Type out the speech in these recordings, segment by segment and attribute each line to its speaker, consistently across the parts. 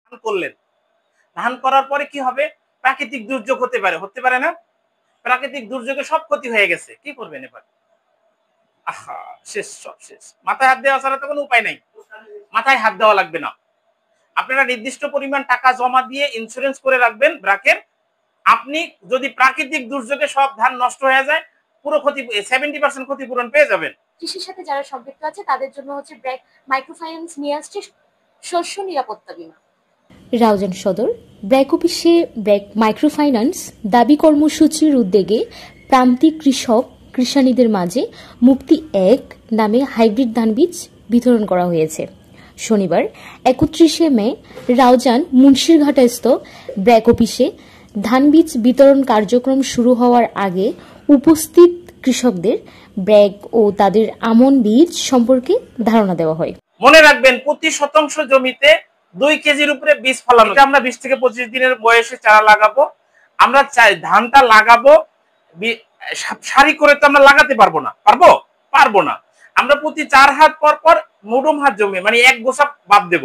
Speaker 1: ধান করলেন, ধান করার পরে কি হবে? প্রাকৃতিক দুর্যোগ হতে পারে না? প্রাকৃতিক দুর্যোগে সব ক্ষতি হয়ে গেছে, কি করবেন এবার? আহা, শেষ, সব শেষ। মাথায় হাত দেওয়া ছাড়া তো কোনো উপায় নাই। মাথায় হাত দেওয়া লাগবে না। আপনারা নির্দিষ্ট পরিমাণ টাকা জমা দিয়ে ইন্স্যুরেন্স করে রাখবেন ব্র্যাকের। আপনি যদি প্রাকৃতিক দুর্যোগে সব ধান নষ্ট হয়ে যায়, পুরো ক্ষতি 70% ক্ষতিপূরণ পেয়ে যাবেন।
Speaker 2: কৃষির সাথে যারা সম্পৃক্ত আছে তাদের জন্য হচ্ছে ব্র্যাক মাইক্রোফাইন্যান্স নিয়ে আসছে শস্য নিরাপত্তা বীমা।
Speaker 3: রাউজান সদর ব্র্যাক অফিসে ব্র্যাক মাইক্রোফাইন্যান্স দাবি কর্মসূচির উদ্যোগে প্রান্তিক কৃষানীদের মাঝে মুক্তি 1 নামে হাইব্রিড ধান বীজ বিতরণ করা হয়েছে। শনিবার 31শে মে রাউজান মুন্সিরঘাটস্থ ব্র্যাক অফিসে ধান বীজ বিতরণ কার্যক্রম শুরু হওয়ার আগে উপস্থিত কৃষকদের ব্র্যাক ও তাদের আমন বীজ সম্পর্কে ধারণা দেওয়া হয়।
Speaker 1: মনে রাখবেন, প্রতি শতাংশ জমিতে 2 কেজির উপরে বীজ ফলানো। আমরা 20 থেকে 25 দিনের বয়সে চারা লাগাবো। আমরা ধানটা লাগাবো সারি করে, তো আমরা লাগাতে পারবো না। পারবো না। আমরা প্রতি 4 হাত পর পর মুডুম হাত জমি, মানে 1 গোছা বাদ দেব।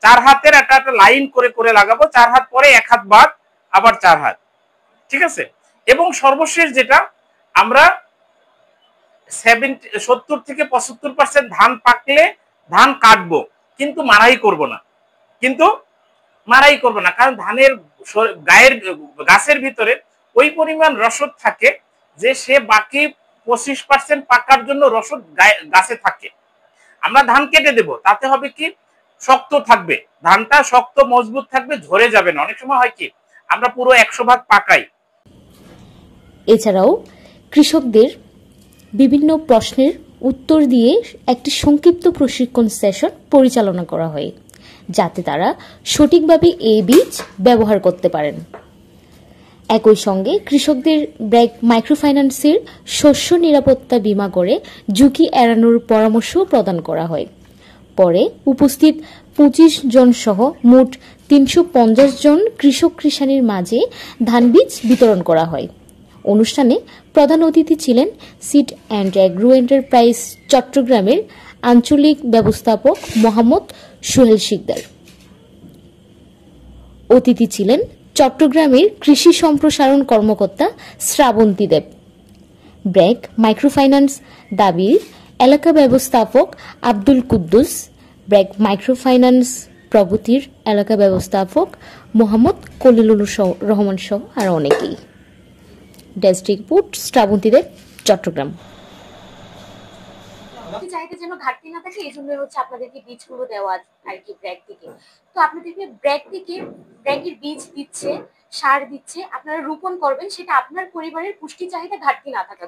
Speaker 1: 4 হাতের একটা লাইন করে লাগাবো। 4 হাত পরে 1 হাত বাদ, আবার 4 হাত। ঠিক আছে? এবং সর্বশেষ যেটা, আমরা 70 থেকে 75% ধান পাকলে ধান কাটবো, কিন্তু মারাই করব না। কারণ ধানের গাছের ভিতরে ওই পরিমাণ রসদ থাকে যে সে বাকি 25% পাকার জন্য রসদ গাছে থাকে। আমরা ধান কেটে দেব, তাতে হবে কি, শক্ত থাকবে ধানটা, শক্ত মজবুত থাকবে, ঝরে যাবে না। অনেক সময় হয় কি, আমরা পুরো 100 ভাগ পাকাই।
Speaker 3: এছাড়াও কৃষকদের বিভিন্ন প্রশ্নের উত্তর দিয়ে একটি সংক্ষিপ্ত প্রশিক্ষণ সেশন পরিচালনা করা হয়, যাতে তারা সঠিকভাবে এই বীজ ব্যবহার করতে পারেন। একই সঙ্গে কৃষকদের ব্র্যাক মাইক্রোফাইন্যান্সের শস্য নিরাপত্তা বীমা করে ঝুঁকি এড়ানোর পরামর্শ প্রদান করা হয়। পরে উপস্থিত 25 জন সহ মোট 350 জন কৃষানীর মাঝে ধান বীজ বিতরণ করা হয়। অনুষ্ঠানে প্রধান অতিথি ছিলেন সিড অ্যান্ড অ্যাগ্রো এন্টারপ্রাইজ চট্টগ্রামের আঞ্চলিক ব্যবস্থাপক মোহাম্মদ সোহেল শিকদার। অতিথি ছিলেন চট্টগ্রামের কৃষি সম্প্রসারণ কর্মকর্তা শ্রাবন্তী দেব। ব্র্যাক মাইক্রোফাইন্যান্স দাবির এলাকা ব্যবস্থাপক আব্দুল কুদ্দুস, ব্র্যাক মাইক্রোফাইন্যান্স প্রগতির এলাকা ব্যবস্থাপক মোহাম্মদ কলিলুর রহমান সহ আর অনেকেই। ডেস্ক রিপোর্ট শ্রাবন্তী দেব, চট্টগ্রাম।
Speaker 2: চাহিদা যেন ঘাটতি না থাকে, এই জন্য হচ্ছে আপনাদেরকে বীজগুলো দেওয়া আর কি ব্র্যাক থেকে। তো আপনাদেরকে ব্র্যাকের বীজ দিচ্ছে, সার দিচ্ছে, আপনারা রোপণ করবেন, সেটা আপনার পরিবারের পুষ্টি চাহিদা ঘাটতি না থাকা।